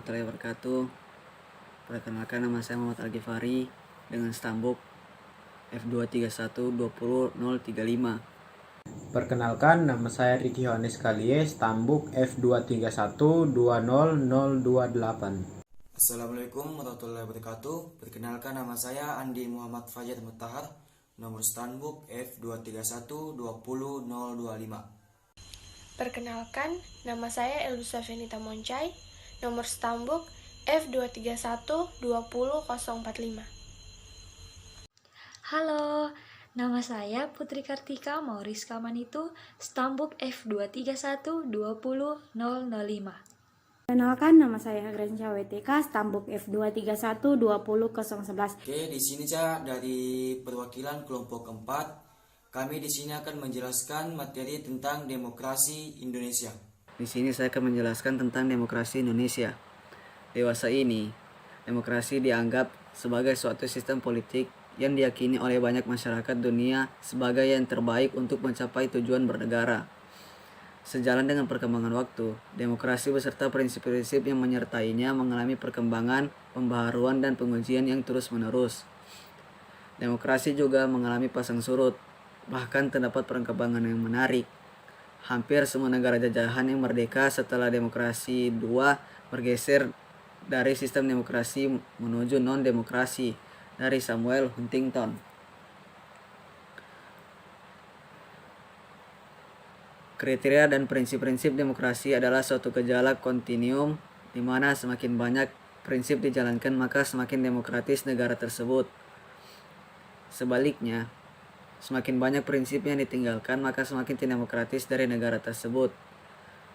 warahmatullahi wabarakatuh. Perkenalkan, nama saya Muhammad Al-Ghifari dengan stambuk F23120.035. Perkenalkan, nama saya Ricky Yohanes Kalie, stambuk F23120.028. Assalamualaikum warahmatullahi wabarakatuh. Perkenalkan, nama saya Andi Muhammad Fajar Mutahar, nomor stambuk F23120.025. Perkenalkan, nama saya Elusa Venita Moncai, nomor stambuk F231200045. Halo, nama saya Putri Kartika Mauriska Manitu, stambuk F23120.005. Perkenalkan, nama saya Gracia WTK, stambuk F23120.011. Oke, di sini dari perwakilan kelompok 4, kami di sini akan menjelaskan materi tentang demokrasi Indonesia. Di sini saya akan menjelaskan tentang demokrasi Indonesia. Dewasa ini, demokrasi dianggap sebagai suatu sistem politik yang diyakini oleh banyak masyarakat dunia sebagai yang terbaik untuk mencapai tujuan bernegara. Sejalan dengan perkembangan waktu, demokrasi beserta prinsip-prinsip yang menyertainya mengalami perkembangan, pembaharuan, dan pengujian yang terus-menerus. Demokrasi juga mengalami pasang surut, bahkan terdapat perkembangan yang menarik. Hampir semua negara jajahan yang merdeka setelah demokrasi II bergeser dari sistem demokrasi menuju non-demokrasi, dari Samuel Huntington. Kriteria dan prinsip-prinsip demokrasi adalah suatu gejala kontinuum di mana semakin banyak prinsip dijalankan maka semakin demokratis negara tersebut. Sebaliknya, semakin banyak prinsip yang ditinggalkan maka semakin tidak demokratis dari negara tersebut.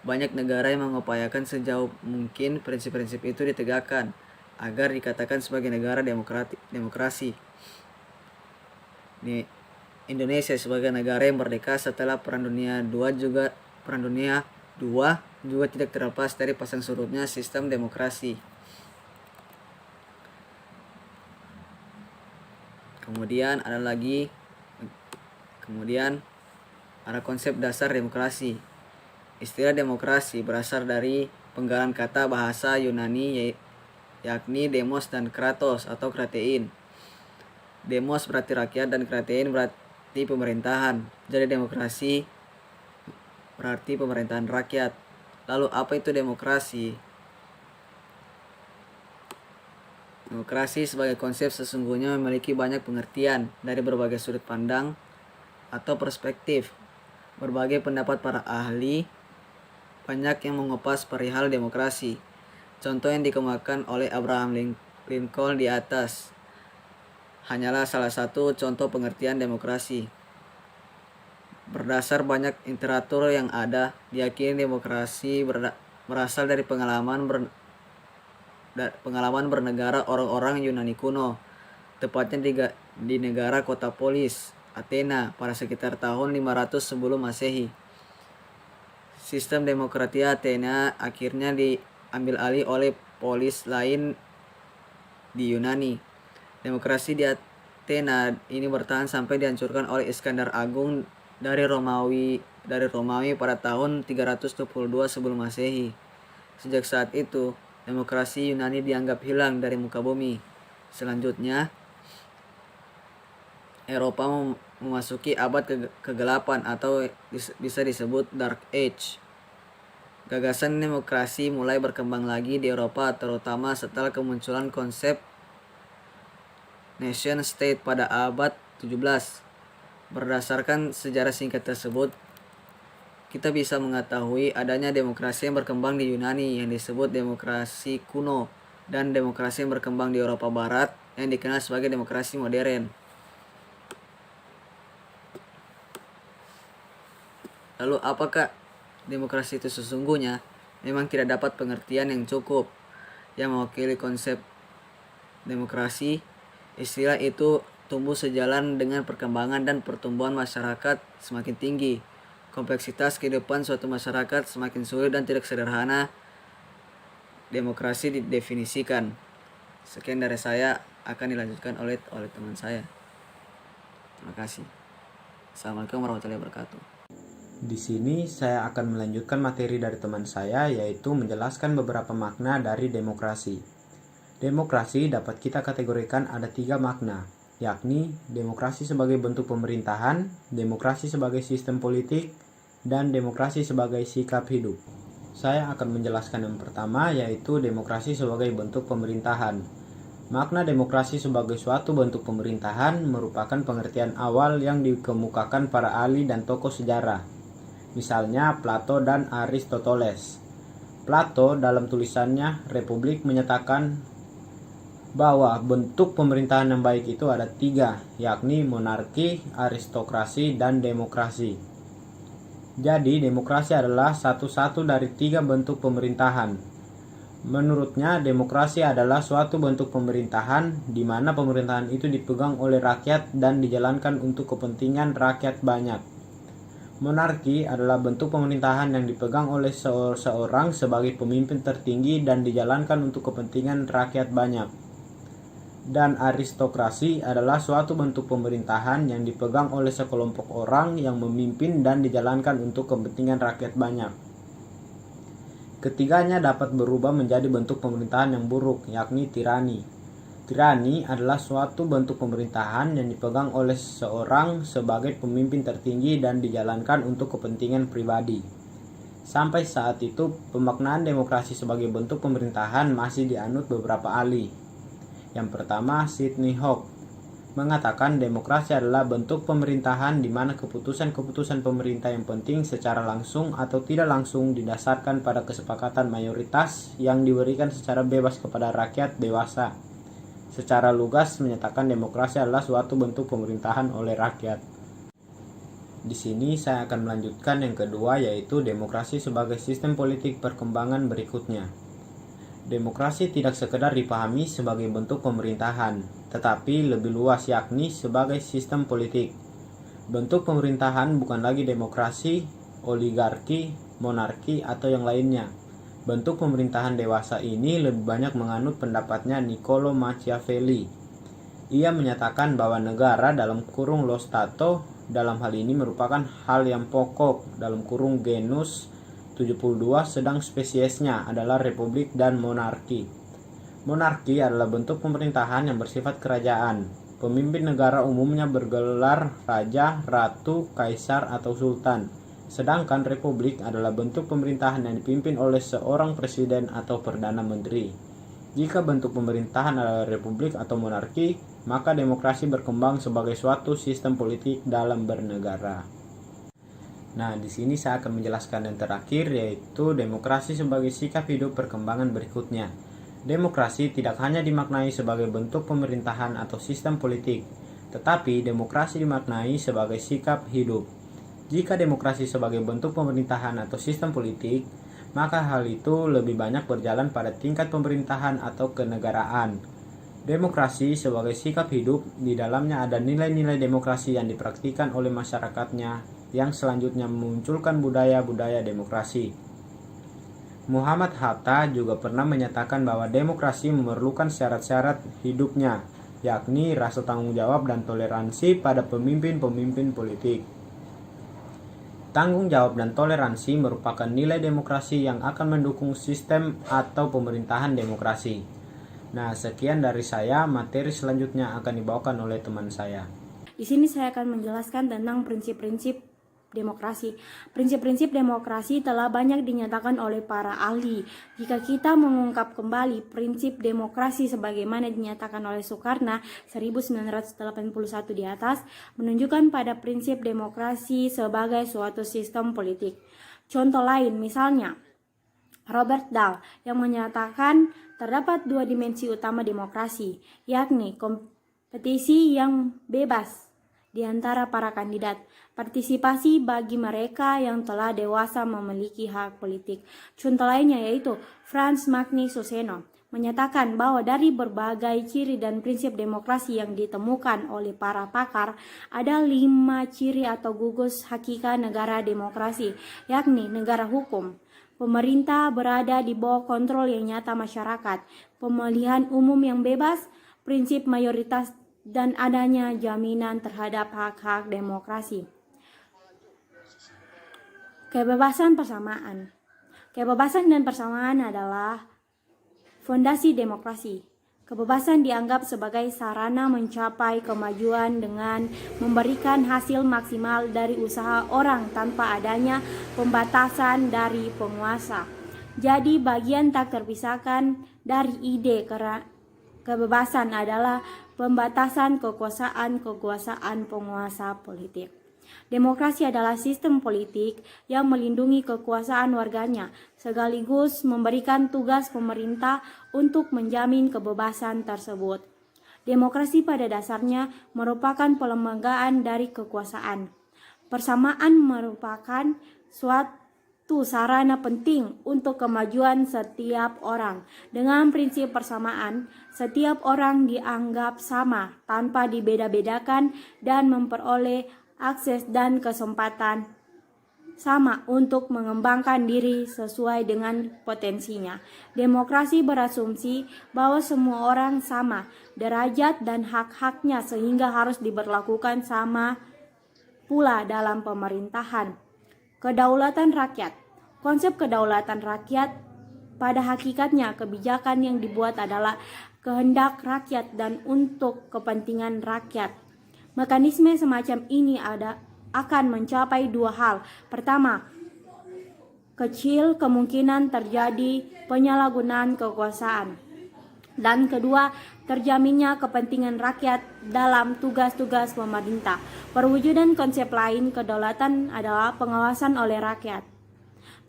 Banyak negara yang mengupayakan sejauh mungkin prinsip-prinsip itu ditegakkan agar dikatakan sebagai negara demokrasi. Di Indonesia sebagai negara yang merdeka setelah Perang Dunia II juga tidak terlepas dari pasang surutnya sistem demokrasi. Kemudian ada konsep dasar demokrasi. Istilah demokrasi berasal dari penggalan kata bahasa Yunani yakni demos dan kratos atau kratein. Demos berarti rakyat dan kratein berarti pemerintahan. Jadi demokrasi berarti pemerintahan rakyat. Lalu apa itu demokrasi? Demokrasi sebagai konsep sesungguhnya memiliki banyak pengertian dari berbagai sudut pandang atau perspektif. Berbagai pendapat para ahli banyak yang mengupas perihal demokrasi. Contoh yang dikemukakan oleh Abraham Lincoln di atas hanyalah salah satu contoh pengertian demokrasi. Berdasar banyak literatur yang ada, diyakini demokrasi berasal dari pengalaman bernegara orang-orang Yunani kuno, tepatnya di negara kota Polis, Athena, pada sekitar tahun 500 sebelum Masehi. Sistem demokratia Athena akhirnya diambil alih oleh polis lain di Yunani. Demokrasi di Athena ini bertahan sampai dihancurkan oleh Iskandar Agung dari Romawi pada tahun 322 sebelum Masehi. Sejak saat itu, demokrasi Yunani dianggap hilang dari muka bumi. Selanjutnya, Eropa memasuki abad kegelapan atau bisa disebut Dark Age. Gagasan demokrasi mulai berkembang lagi di Eropa, terutama setelah kemunculan konsep nation state pada abad 17. Berdasarkan sejarah singkat tersebut, kita bisa mengetahui adanya demokrasi yang berkembang di Yunani yang disebut demokrasi kuno dan demokrasi yang berkembang di Eropa Barat yang dikenal sebagai demokrasi modern. Lalu apakah demokrasi itu sesungguhnya? Memang tidak dapat pengertian yang cukup yang mewakili konsep demokrasi. Istilah itu tumbuh sejalan dengan perkembangan dan pertumbuhan masyarakat semakin tinggi. Kompleksitas kehidupan suatu masyarakat semakin sulit dan tidak sederhana demokrasi didefinisikan. Sekian dari saya, akan dilanjutkan oleh teman saya. Terima kasih. Assalamualaikum warahmatullahi wabarakatuh. Di sini saya akan melanjutkan materi dari teman saya, yaitu menjelaskan beberapa makna dari demokrasi. Demokrasi dapat kita kategorikan ada 3 makna, yakni demokrasi sebagai bentuk pemerintahan, demokrasi sebagai sistem politik, dan demokrasi sebagai sikap hidup. Saya akan menjelaskan yang pertama, yaitu demokrasi sebagai bentuk pemerintahan. Makna demokrasi sebagai suatu bentuk pemerintahan merupakan pengertian awal yang dikemukakan para ahli dan tokoh sejarah. Misalnya Plato dan Aristoteles. Plato dalam tulisannya Republik menyatakan bahwa bentuk pemerintahan yang baik itu ada 3, yakni monarki, aristokrasi, dan demokrasi. Jadi demokrasi adalah satu dari 3 bentuk pemerintahan. Menurutnya demokrasi adalah suatu bentuk pemerintahan di mana pemerintahan itu dipegang oleh rakyat dan dijalankan untuk kepentingan rakyat banyak. Monarki adalah bentuk pemerintahan yang dipegang oleh seorang sebagai pemimpin tertinggi dan dijalankan untuk kepentingan rakyat banyak. Dan aristokrasi adalah suatu bentuk pemerintahan yang dipegang oleh sekelompok orang yang memimpin dan dijalankan untuk kepentingan rakyat banyak. Ketiganya dapat berubah menjadi bentuk pemerintahan yang buruk, yakni tirani. Tirani adalah suatu bentuk pemerintahan yang dipegang oleh seorang sebagai pemimpin tertinggi dan dijalankan untuk kepentingan pribadi. Sampai saat itu, pemaknaan demokrasi sebagai bentuk pemerintahan masih dianut beberapa ahli. Yang pertama, Sidney Hoek mengatakan demokrasi adalah bentuk pemerintahan di mana keputusan-keputusan pemerintah yang penting secara langsung atau tidak langsung didasarkan pada kesepakatan mayoritas yang diberikan secara bebas kepada rakyat dewasa. Secara lugas menyatakan demokrasi adalah suatu bentuk pemerintahan oleh rakyat. Di sini saya akan melanjutkan yang kedua, yaitu demokrasi sebagai sistem politik perkembangan berikutnya. Demokrasi tidak sekedar dipahami sebagai bentuk pemerintahan, tetapi lebih luas yakni sebagai sistem politik. Bentuk pemerintahan bukan lagi demokrasi, oligarki, monarki, atau yang lainnya. Bentuk pemerintahan dewasa ini lebih banyak menganut pendapatnya Niccolo Machiavelli. Ia menyatakan bahwa negara dalam kurung lo Stato dalam hal ini merupakan hal yang pokok dalam kurung genus 72, sedang spesiesnya adalah republik dan monarki. Monarki adalah bentuk pemerintahan yang bersifat kerajaan. Pemimpin negara umumnya bergelar raja, ratu, kaisar, atau sultan. Sedangkan republik adalah bentuk pemerintahan yang dipimpin oleh seorang presiden atau perdana menteri. Jika bentuk pemerintahan adalah republik atau monarki, maka demokrasi berkembang sebagai suatu sistem politik dalam bernegara. Nah, di sini saya akan menjelaskan yang terakhir, yaitu demokrasi sebagai sikap hidup perkembangan berikutnya. Demokrasi tidak hanya dimaknai sebagai bentuk pemerintahan atau sistem politik, tetapi demokrasi dimaknai sebagai sikap hidup. Jika demokrasi sebagai bentuk pemerintahan atau sistem politik, maka hal itu lebih banyak berjalan pada tingkat pemerintahan atau kenegaraan. Demokrasi sebagai sikap hidup, di dalamnya ada nilai-nilai demokrasi yang dipraktikkan oleh masyarakatnya, yang selanjutnya memunculkan budaya-budaya demokrasi. Muhammad Hatta juga pernah menyatakan bahwa demokrasi memerlukan syarat-syarat hidupnya, yakni rasa tanggung jawab dan toleransi pada pemimpin-pemimpin politik. Tanggung jawab dan toleransi merupakan nilai demokrasi yang akan mendukung sistem atau pemerintahan demokrasi. Nah, sekian dari saya, materi selanjutnya akan dibawakan oleh teman saya. Di sini saya akan menjelaskan tentang prinsip-prinsip demokrasi. Prinsip-prinsip demokrasi telah banyak dinyatakan oleh para ahli. Jika kita mengungkap kembali prinsip demokrasi sebagaimana dinyatakan oleh Soekarno 1981 di atas, menunjukkan pada prinsip demokrasi sebagai suatu sistem politik. Contoh lain misalnya Robert Dahl yang menyatakan terdapat 2 dimensi utama demokrasi, yakni kompetisi yang bebas di antara para kandidat, partisipasi bagi mereka yang telah dewasa memiliki hak politik. Contoh lainnya yaitu Franz Magni Suseno menyatakan bahwa dari berbagai ciri dan prinsip demokrasi yang ditemukan oleh para pakar, ada 5 ciri atau gugus hakika negara demokrasi, yakni negara hukum, pemerintah berada di bawah kontrol yang nyata masyarakat, pemilihan umum yang bebas, prinsip mayoritas, dan adanya jaminan terhadap hak-hak demokrasi. Kebebasan persamaan. Kebebasan dan persamaan adalah fondasi demokrasi. Kebebasan dianggap sebagai sarana mencapai kemajuan dengan memberikan hasil maksimal dari usaha orang tanpa adanya pembatasan dari penguasa. Jadi bagian tak terpisahkan dari ide kebebasan adalah pembatasan kekuasaan penguasa politik. Demokrasi adalah sistem politik yang melindungi kekuasaan warganya, sekaligus memberikan tugas pemerintah untuk menjamin kebebasan tersebut. Demokrasi pada dasarnya merupakan pelembagaan dari kekuasaan. Persamaan merupakan suatu sarana penting untuk kemajuan setiap orang. Dengan prinsip persamaan, setiap orang dianggap sama tanpa dibeda-bedakan dan memperoleh akses dan kesempatan sama untuk mengembangkan diri sesuai dengan potensinya. Demokrasi berasumsi bahwa semua orang sama derajat dan hak-haknya sehingga harus diberlakukan sama pula dalam pemerintahan. Kedaulatan rakyat. Konsep kedaulatan rakyat pada hakikatnya kebijakan yang dibuat adalah kehendak rakyat dan untuk kepentingan rakyat. Mekanisme semacam ini akan mencapai dua hal. Pertama, kecil kemungkinan terjadi penyalahgunaan kekuasaan. Dan kedua, terjaminnya kepentingan rakyat dalam tugas-tugas pemerintah. Perwujudan konsep lain kedaulatan adalah pengawasan oleh rakyat.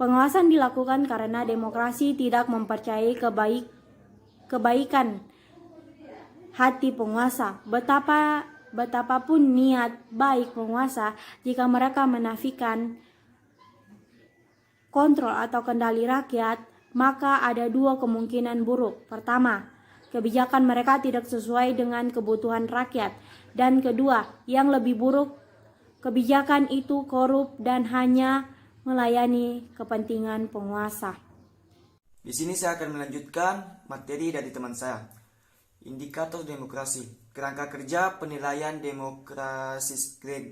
Pengawasan dilakukan karena demokrasi tidak mempercayai kebaikan hati penguasa. Betapapun niat baik penguasa, jika mereka menafikan kontrol atau kendali rakyat, maka ada dua kemungkinan buruk. Pertama, kebijakan mereka tidak sesuai dengan kebutuhan rakyat. Dan kedua, yang lebih buruk, kebijakan itu korup dan hanya melayani kepentingan penguasa. Di sini saya akan melanjutkan materi dari teman saya. Indikator demokrasi. Kerangka kerja penilaian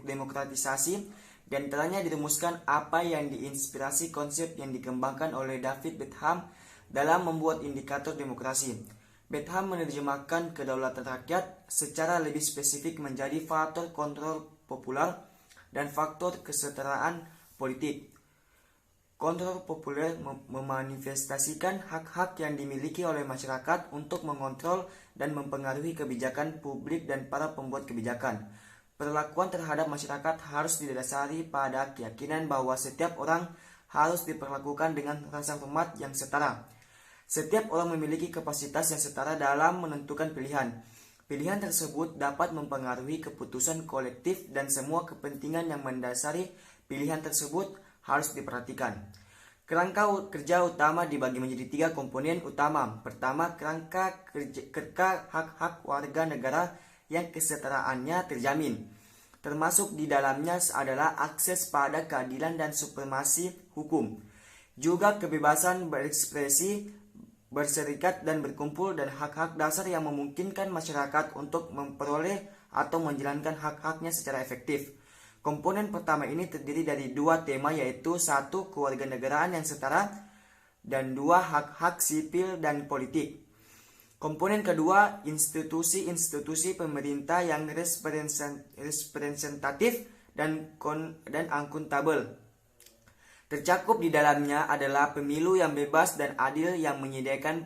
demokratisasi dan telah dirumuskan apa yang diinspirasi konsep yang dikembangkan oleh David Bentham dalam membuat indikator demokrasi. Bentham menerjemahkan kedaulatan rakyat secara lebih spesifik menjadi faktor kontrol populer dan faktor kesetaraan politik. Kontrol populer memanifestasikan hak-hak yang dimiliki oleh masyarakat untuk mengontrol dan mempengaruhi kebijakan publik dan para pembuat kebijakan. Perlakuan terhadap masyarakat harus didasari pada keyakinan bahwa setiap orang harus diperlakukan dengan rasa hormat yang setara. Setiap orang memiliki kapasitas yang setara dalam menentukan pilihan. Pilihan tersebut dapat mempengaruhi keputusan kolektif dan semua kepentingan yang mendasari pilihan tersebut harus diperhatikan. Kerangka kerja utama dibagi menjadi tiga komponen utama. Pertama, kerangka hak-hak warga negara yang kesetaraannya terjamin. Termasuk di dalamnya adalah akses pada keadilan dan supremasi hukum. Juga kebebasan berekspresi, berserikat dan berkumpul dan hak-hak dasar yang memungkinkan masyarakat untuk memperoleh atau menjalankan hak-haknya secara efektif. Komponen pertama ini terdiri dari dua tema, yaitu satu, kewarganegaraan yang setara, dan dua, hak-hak sipil dan politik. Komponen kedua, institusi-institusi pemerintah yang representatif dan akuntabel. Tercakup di dalamnya adalah pemilu yang bebas dan adil yang menyediakan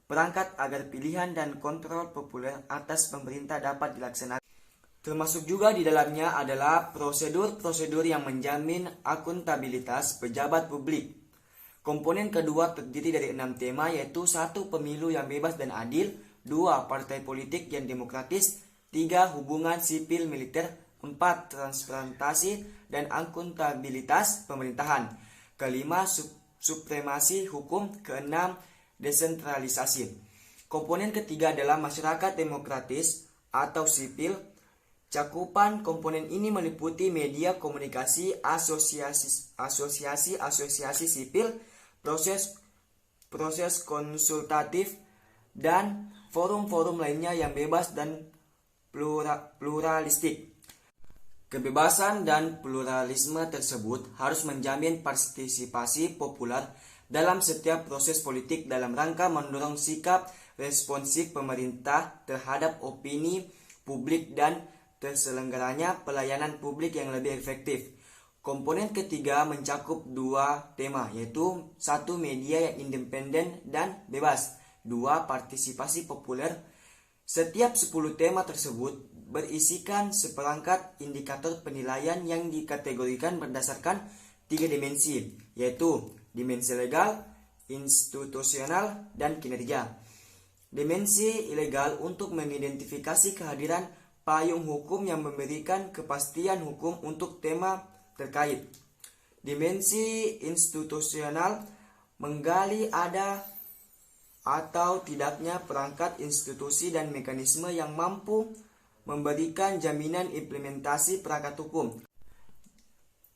perangkat agar pilihan dan kontrol populer atas pemerintah dapat dilaksanakan. Termasuk juga di dalamnya adalah prosedur-prosedur yang menjamin akuntabilitas pejabat publik. Komponen kedua terdiri dari 6 tema, yaitu 1. Pemilu yang bebas dan adil, 2. Partai politik yang demokratis, 3. Hubungan sipil militer, 4. Transparansi dan akuntabilitas pemerintahan, 5. Supremasi hukum, 6. Desentralisasi. Komponen ketiga adalah masyarakat demokratis atau sipil. Cakupan komponen ini meliputi media komunikasi, asosiasi sipil, proses konsultatif, dan forum-forum lainnya yang bebas dan pluralistik. Kebebasan dan pluralisme tersebut harus menjamin partisipasi populer dalam setiap proses politik dalam rangka mendorong sikap responsif pemerintah terhadap opini publik dan terselenggaranya pelayanan publik yang lebih efektif. Komponen ketiga mencakup dua tema, yaitu satu, media yang independen dan bebas, dua, partisipasi populer. Setiap 10 tema tersebut berisikan seperangkat indikator penilaian yang dikategorikan berdasarkan 3 dimensi, yaitu dimensi legal, institusional, dan kinerja. Dimensi ilegal untuk mengidentifikasi kehadiran payung hukum yang memberikan kepastian hukum untuk tema terkait. Dimensi institusional menggali ada atau tidaknya perangkat institusi dan mekanisme yang mampu memberikan jaminan implementasi perangkat hukum.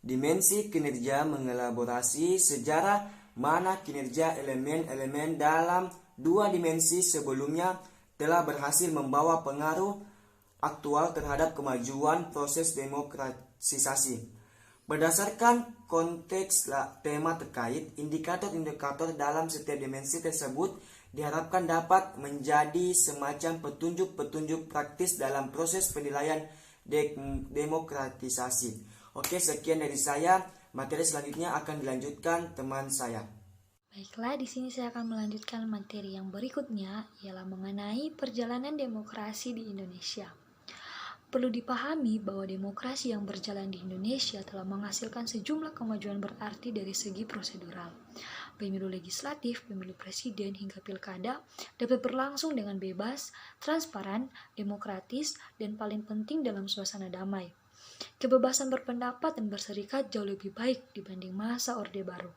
Dimensi kinerja mengelaborasi sejarah mana kinerja elemen-elemen dalam dua dimensi sebelumnya telah berhasil membawa pengaruh aktual terhadap kemajuan proses demokratisasi. Berdasarkan konteks tema terkait, indikator-indikator dalam setiap dimensi tersebut diharapkan dapat menjadi semacam petunjuk-petunjuk praktis dalam proses penilaian demokratisasi. Oke, sekian dari saya. Materi selanjutnya akan dilanjutkan teman saya. Baiklah, di sini saya akan melanjutkan materi yang berikutnya, ialah mengenai perjalanan demokrasi di Indonesia. Perlu dipahami bahwa demokrasi yang berjalan di Indonesia telah menghasilkan sejumlah kemajuan berarti dari segi prosedural. Pemilu legislatif, pemilu presiden, hingga pilkada dapat berlangsung dengan bebas, transparan, demokratis, dan paling penting dalam suasana damai. Kebebasan berpendapat dan berserikat jauh lebih baik dibanding masa Orde Baru.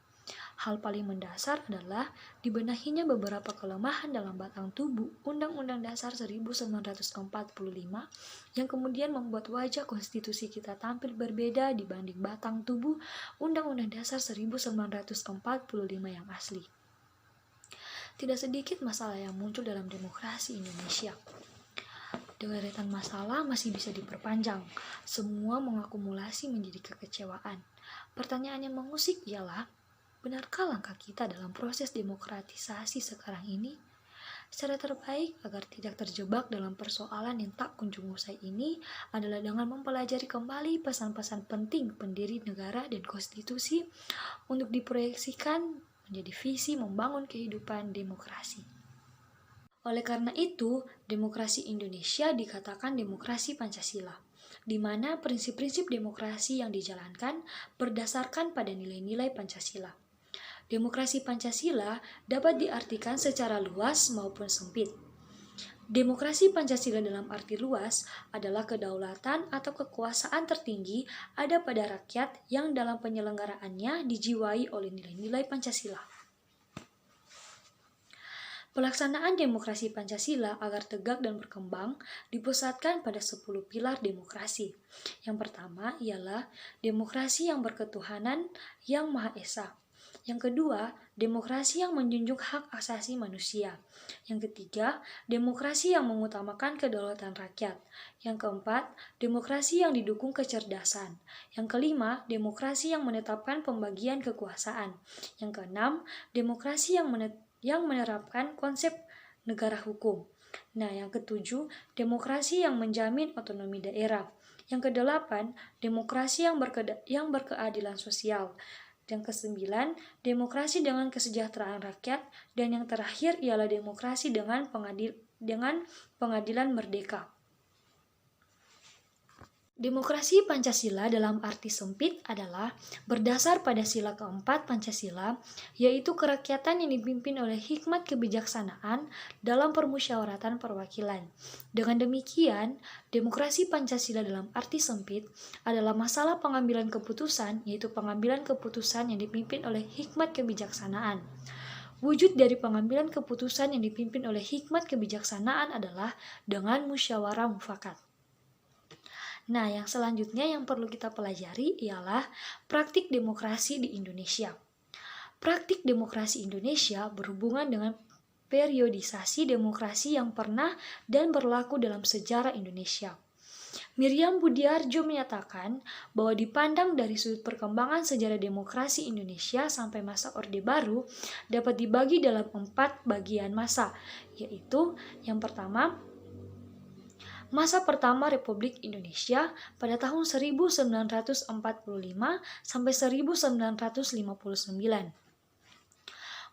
Hal paling mendasar adalah dibenahinya beberapa kelemahan dalam batang tubuh Undang-Undang Dasar 1945 yang kemudian membuat wajah konstitusi kita tampil berbeda dibanding batang tubuh Undang-Undang Dasar 1945 yang asli. Tidak sedikit masalah yang muncul dalam demokrasi Indonesia. Deretan masalah masih bisa diperpanjang, semua mengakumulasi menjadi kekecewaan. Pertanyaan yang mengusik ialah, benarkah langkah kita dalam proses demokratisasi sekarang ini? Cara terbaik agar tidak terjebak dalam persoalan yang tak kunjung usai ini adalah dengan mempelajari kembali pesan-pesan penting pendiri negara dan konstitusi untuk diproyeksikan menjadi visi membangun kehidupan demokrasi. Oleh karena itu, demokrasi Indonesia dikatakan demokrasi Pancasila, di mana prinsip-prinsip demokrasi yang dijalankan berdasarkan pada nilai-nilai Pancasila. Demokrasi Pancasila dapat diartikan secara luas maupun sempit. Demokrasi Pancasila dalam arti luas adalah kedaulatan atau kekuasaan tertinggi ada pada rakyat yang dalam penyelenggaraannya dijiwai oleh nilai-nilai Pancasila. Pelaksanaan demokrasi Pancasila agar tegak dan berkembang dipusatkan pada 10 pilar demokrasi. Yang pertama ialah demokrasi yang berketuhanan yang Maha Esa. Yang kedua, demokrasi yang menjunjung hak asasi manusia. Yang ketiga, demokrasi yang mengutamakan kedaulatan rakyat. Yang keempat, demokrasi yang didukung kecerdasan. Yang kelima, demokrasi yang menetapkan pembagian kekuasaan. Yang keenam, demokrasi yang menerapkan konsep negara hukum. Nah, yang ketujuh, demokrasi yang menjamin otonomi daerah. Yang kedelapan, demokrasi yang berkeadilan sosial. Yang kesembilan, demokrasi dengan kesejahteraan rakyat. Dan yang terakhir ialah demokrasi dengan pengadilan merdeka. Demokrasi Pancasila dalam arti sempit adalah berdasar pada sila keempat Pancasila, yaitu kerakyatan yang dipimpin oleh hikmat kebijaksanaan dalam permusyawaratan perwakilan. Dengan demikian, demokrasi Pancasila dalam arti sempit adalah masalah pengambilan keputusan, yaitu pengambilan keputusan yang dipimpin oleh hikmat kebijaksanaan. Wujud dari pengambilan keputusan yang dipimpin oleh hikmat kebijaksanaan adalah dengan musyawarah mufakat. Nah, yang selanjutnya yang perlu kita pelajari ialah praktik demokrasi di Indonesia. Praktik demokrasi Indonesia berhubungan dengan periodisasi demokrasi yang pernah dan berlaku dalam sejarah Indonesia. Miriam Budiarjo menyatakan bahwa dipandang dari sudut perkembangan sejarah demokrasi Indonesia sampai masa Orde Baru dapat dibagi dalam 4 bagian masa, yaitu yang pertama, masa pertama Republik Indonesia pada tahun 1945 sampai 1959.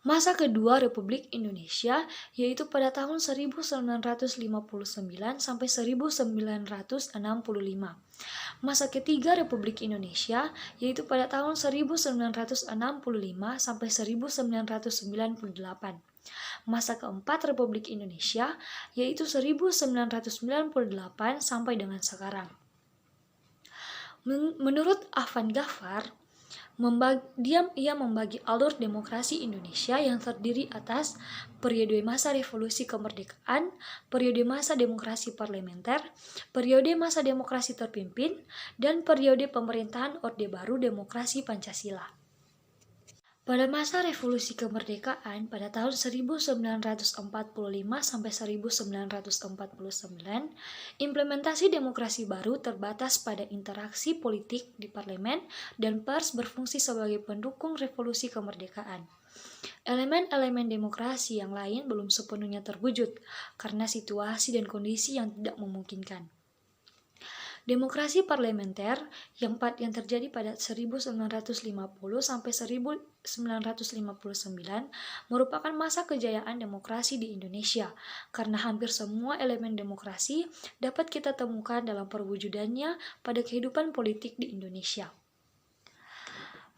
Masa kedua Republik Indonesia yaitu pada tahun 1959 sampai 1965. Masa ketiga Republik Indonesia yaitu pada tahun 1965 sampai 1998. Masa keempat Republik Indonesia yaitu 1998 sampai dengan sekarang. Menurut Afan Ghaffar, ia membagi alur demokrasi Indonesia yang terdiri atas periode masa revolusi kemerdekaan, periode masa demokrasi parlementer, periode masa demokrasi terpimpin, dan periode pemerintahan Orde Baru demokrasi Pancasila. Pada masa revolusi kemerdekaan pada tahun 1945 sampai 1949, implementasi demokrasi baru terbatas pada interaksi politik di parlemen dan pers berfungsi sebagai pendukung revolusi kemerdekaan. Elemen-elemen demokrasi yang lain belum sepenuhnya terwujud karena situasi dan kondisi yang tidak memungkinkan. Demokrasi parlementer yang terjadi pada 1950 sampai 1959 merupakan masa kejayaan demokrasi di Indonesia karena hampir semua elemen demokrasi dapat kita temukan dalam perwujudannya pada kehidupan politik di Indonesia.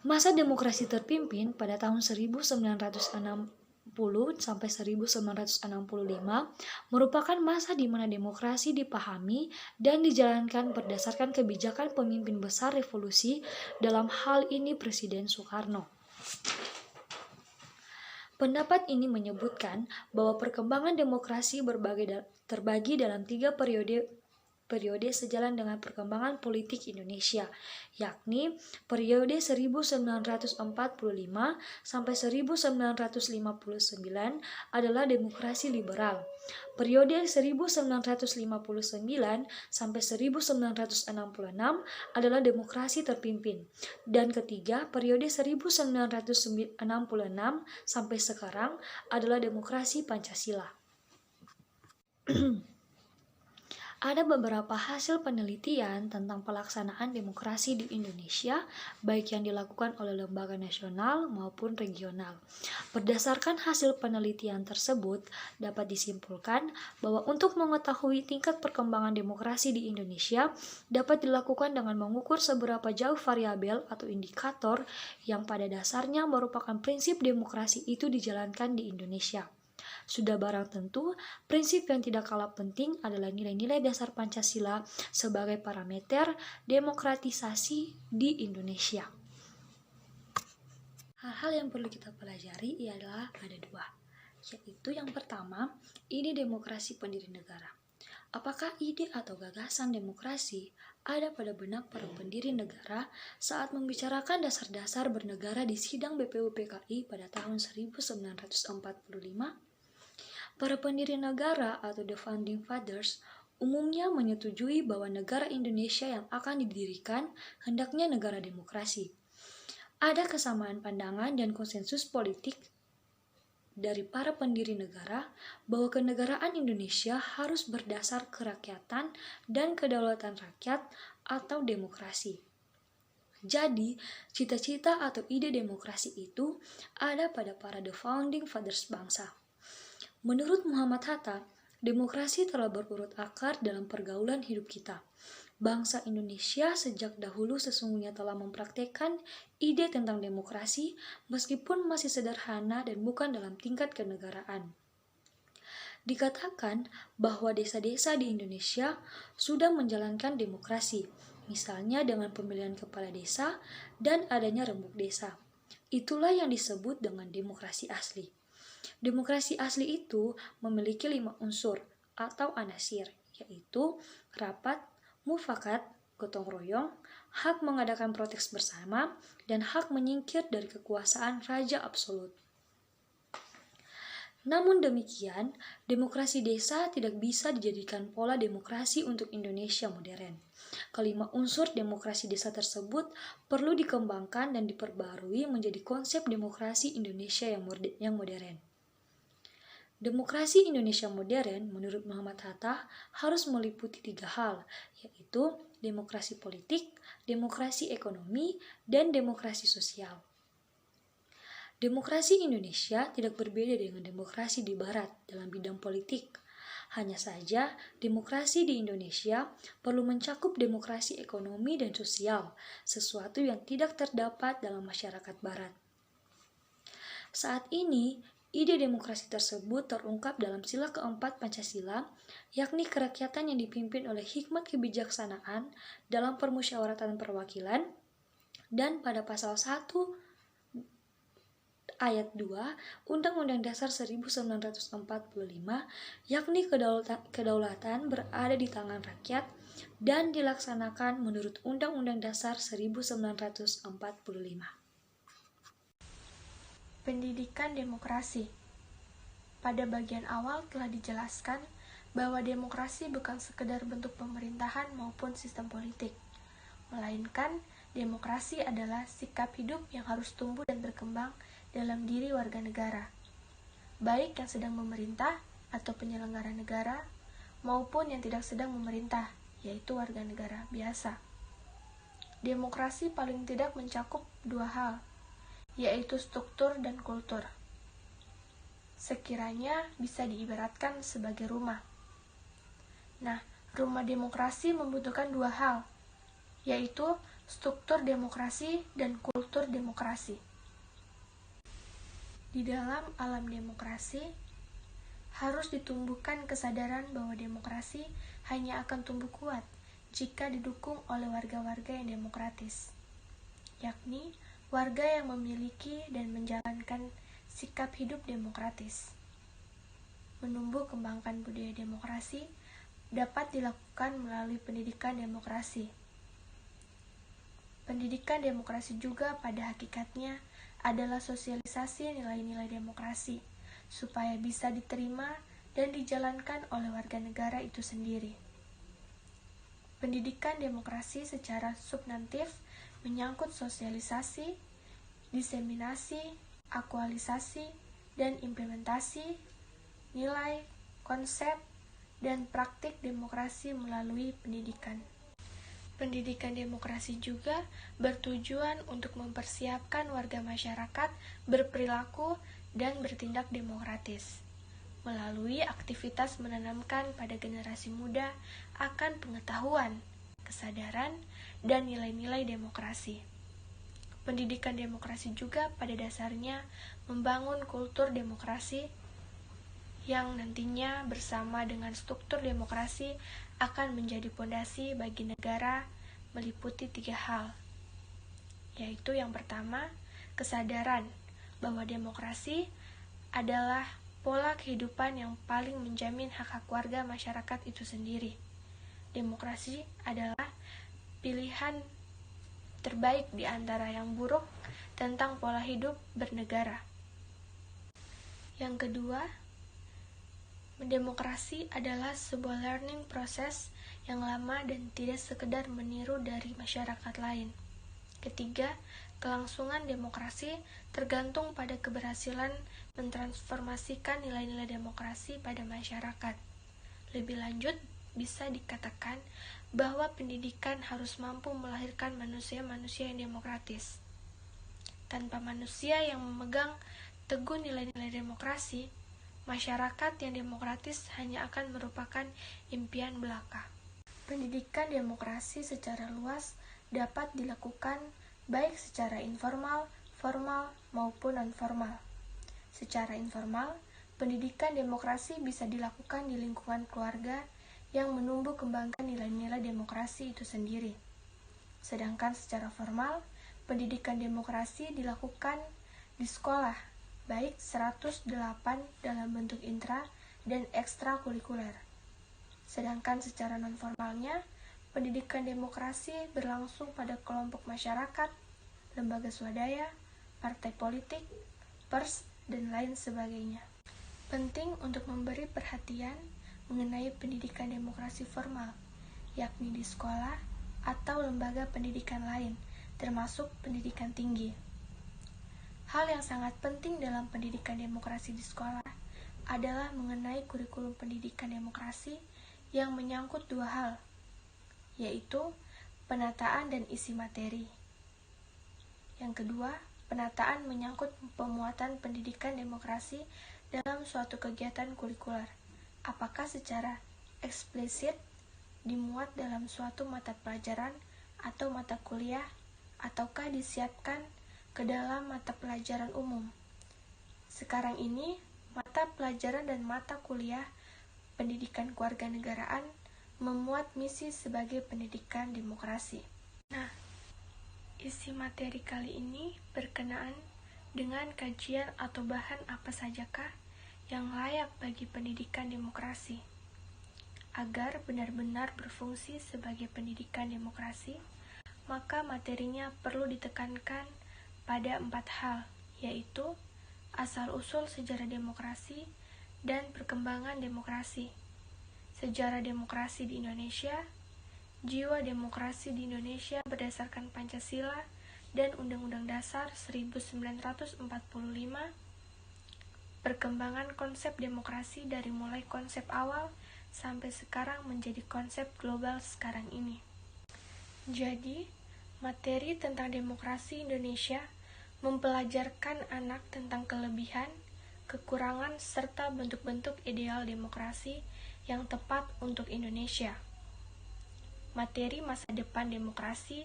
Masa demokrasi terpimpin pada tahun 1960 sampai 1965 merupakan masa di mana demokrasi dipahami dan dijalankan berdasarkan kebijakan pemimpin besar revolusi, dalam hal ini Presiden Soekarno. Pendapat ini menyebutkan bahwa perkembangan demokrasi terbagi dalam 3 periode sejalan dengan perkembangan politik Indonesia, yakni periode 1945 sampai 1959 adalah demokrasi liberal, periode 1959 sampai 1966 adalah demokrasi terpimpin, dan ketiga, periode 1966 sampai sekarang adalah demokrasi Pancasila. Ada beberapa hasil penelitian tentang pelaksanaan demokrasi di Indonesia, baik yang dilakukan oleh lembaga nasional maupun regional. Berdasarkan hasil penelitian tersebut, dapat disimpulkan bahwa untuk mengetahui tingkat perkembangan demokrasi di Indonesia dapat dilakukan dengan mengukur seberapa jauh variabel atau indikator yang pada dasarnya merupakan prinsip demokrasi itu dijalankan di Indonesia. Sudah barang tentu, prinsip yang tidak kalah penting adalah nilai-nilai dasar Pancasila sebagai parameter demokratisasi di Indonesia. Hal-hal yang perlu kita pelajari ialah ada 2, yaitu yang pertama, ide demokrasi pendiri negara. Apakah ide atau gagasan demokrasi ada pada benak para pendiri negara saat membicarakan dasar-dasar bernegara di sidang BPUPKI pada tahun 1945? Para pendiri negara atau the Founding Fathers umumnya menyetujui bahwa negara Indonesia yang akan didirikan hendaknya negara demokrasi. Ada kesamaan pandangan dan konsensus politik dari para pendiri negara bahwa kenegaraan Indonesia harus berdasar kerakyatan dan kedaulatan rakyat atau demokrasi. Jadi, cita-cita atau ide demokrasi itu ada pada para the Founding Fathers bangsa. Menurut Muhammad Hatta, demokrasi telah berurut akar dalam pergaulan hidup kita. Bangsa Indonesia sejak dahulu sesungguhnya telah mempraktekkan ide tentang demokrasi meskipun masih sederhana dan bukan dalam tingkat kenegaraan. Dikatakan bahwa desa-desa di Indonesia sudah menjalankan demokrasi, misalnya dengan pemilihan kepala desa dan adanya rembuk desa. Itulah yang disebut dengan demokrasi asli. Demokrasi asli itu memiliki 5 unsur atau anasir, yaitu rapat, mufakat, gotong royong, hak mengadakan protes bersama, dan hak menyingkir dari kekuasaan raja absolut. Namun demikian, demokrasi desa tidak bisa dijadikan pola demokrasi untuk Indonesia modern. Kelima unsur demokrasi desa tersebut perlu dikembangkan dan diperbarui menjadi konsep demokrasi Indonesia yang modern. Demokrasi Indonesia modern menurut Muhammad Hatta harus meliputi 3 hal, yaitu demokrasi politik, demokrasi ekonomi, dan demokrasi sosial. Demokrasi Indonesia tidak berbeda dengan demokrasi di Barat dalam bidang politik. Hanya saja, demokrasi di Indonesia perlu mencakup demokrasi ekonomi dan sosial, sesuatu yang tidak terdapat dalam masyarakat Barat. Saat ini, ide demokrasi tersebut terungkap dalam sila keempat Pancasila, yakni kerakyatan yang dipimpin oleh hikmat kebijaksanaan dalam permusyawaratan perwakilan, dan pada pasal 1 ayat 2 Undang-Undang Dasar 1945, yakni kedaulatan berada di tangan rakyat dan dilaksanakan menurut Undang-Undang Dasar 1945. Pendidikan demokrasi. Pada bagian awal telah dijelaskan bahwa demokrasi bukan sekedar bentuk pemerintahan maupun sistem politik, melainkan demokrasi adalah sikap hidup yang harus tumbuh dan berkembang dalam diri warga negara, baik yang sedang memerintah atau penyelenggara negara, maupun yang tidak sedang memerintah, yaitu warga negara biasa. Demokrasi paling tidak mencakup 2 hal, yaitu struktur dan kultur. Sekiranya bisa diibaratkan sebagai rumah. Nah, rumah demokrasi membutuhkan 2 hal, yaitu struktur demokrasi dan kultur demokrasi. Di dalam alam demokrasi, harus ditumbuhkan kesadaran bahwa demokrasi hanya akan tumbuh kuat jika didukung oleh warga-warga yang demokratis, yakni warga yang memiliki dan menjalankan sikap hidup demokratis. Menumbuh kembangkan budaya demokrasi dapat dilakukan melalui pendidikan demokrasi. Pendidikan demokrasi juga pada hakikatnya adalah sosialisasi nilai-nilai demokrasi, supaya bisa diterima dan dijalankan oleh warga negara itu sendiri. Pendidikan demokrasi secara substantif menyangkut sosialisasi, diseminasi, aktualisasi, dan implementasi nilai, konsep, dan praktik demokrasi melalui pendidikan. Pendidikan demokrasi juga bertujuan untuk mempersiapkan warga masyarakat berperilaku dan bertindak demokratis, melalui aktivitas menanamkan pada generasi muda akan pengetahuan, kesadaran, dan nilai-nilai demokrasi. Pendidikan demokrasi juga pada dasarnya membangun kultur demokrasi yang nantinya bersama dengan struktur demokrasi akan menjadi pondasi bagi negara meliputi 3 hal, yaitu yang pertama, kesadaran bahwa demokrasi adalah pola kehidupan yang paling menjamin hak-hak warga masyarakat itu sendiri. Demokrasi adalah pilihan terbaik di antara yang buruk tentang pola hidup bernegara. Yang kedua, demokrasi adalah sebuah learning proses yang lama dan tidak sekedar meniru dari masyarakat lain. Ketiga, kelangsungan demokrasi tergantung pada keberhasilan mentransformasikan nilai-nilai demokrasi pada masyarakat. Lebih lanjut, bisa dikatakan bahwa pendidikan harus mampu melahirkan manusia-manusia yang demokratis. Tanpa manusia yang memegang teguh nilai-nilai demokrasi, masyarakat yang demokratis hanya akan merupakan impian belaka. Pendidikan demokrasi secara luas dapat dilakukan baik secara informal, formal, maupun non-formal. Secara informal, pendidikan demokrasi bisa dilakukan di lingkungan keluarga yang menumbuh kembangkan nilai-nilai demokrasi itu sendiri. Sedangkan secara formal, pendidikan demokrasi dilakukan di sekolah, baik 108 dalam bentuk intra dan ekstrakurikuler. Sedangkan secara non-formalnya, pendidikan demokrasi berlangsung pada kelompok masyarakat, lembaga swadaya, partai politik, pers, dan lain sebagainya. Penting untuk memberi perhatian mengenai pendidikan demokrasi formal, yakni di sekolah atau lembaga pendidikan lain, termasuk pendidikan tinggi. Hal yang sangat penting dalam pendidikan demokrasi di sekolah adalah mengenai kurikulum pendidikan demokrasi yang menyangkut dua hal, yaitu penataan dan isi materi. Yang kedua, penataan menyangkut pemuatan pendidikan demokrasi dalam suatu kegiatan kurikuler, apakah secara eksplisit dimuat dalam suatu mata pelajaran atau mata kuliah, ataukah disiapkan ke dalam mata pelajaran umum. Sekarang ini, mata pelajaran dan mata kuliah pendidikan kewarganegaraan memuat misi sebagai pendidikan demokrasi. Nah, isi materi kali ini berkenaan dengan kajian atau bahan apa sajakah yang layak bagi pendidikan demokrasi. Agar benar-benar berfungsi sebagai pendidikan demokrasi, maka materinya perlu ditekankan pada 4 hal, yaitu asal-usul sejarah demokrasi dan perkembangan demokrasi, sejarah demokrasi di Indonesia, jiwa demokrasi di Indonesia berdasarkan Pancasila dan Undang-Undang Dasar 1945, perkembangan konsep demokrasi dari mulai konsep awal sampai sekarang menjadi konsep global sekarang ini. Jadi, materi tentang demokrasi Indonesia mempelajarkan anak tentang kelebihan, kekurangan, serta bentuk-bentuk ideal demokrasi yang tepat untuk Indonesia. Materi masa depan demokrasi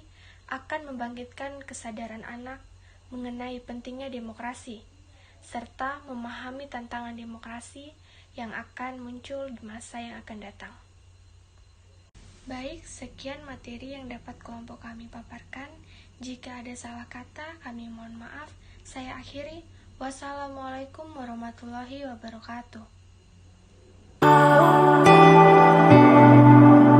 akan membangkitkan kesadaran anak mengenai pentingnya demokrasi, serta memahami tantangan demokrasi yang akan muncul di masa yang akan datang. Baik, sekian materi yang dapat kelompok kami paparkan. Jika ada salah kata, kami mohon maaf. Saya akhiri. Wassalamualaikum warahmatullahi wabarakatuh.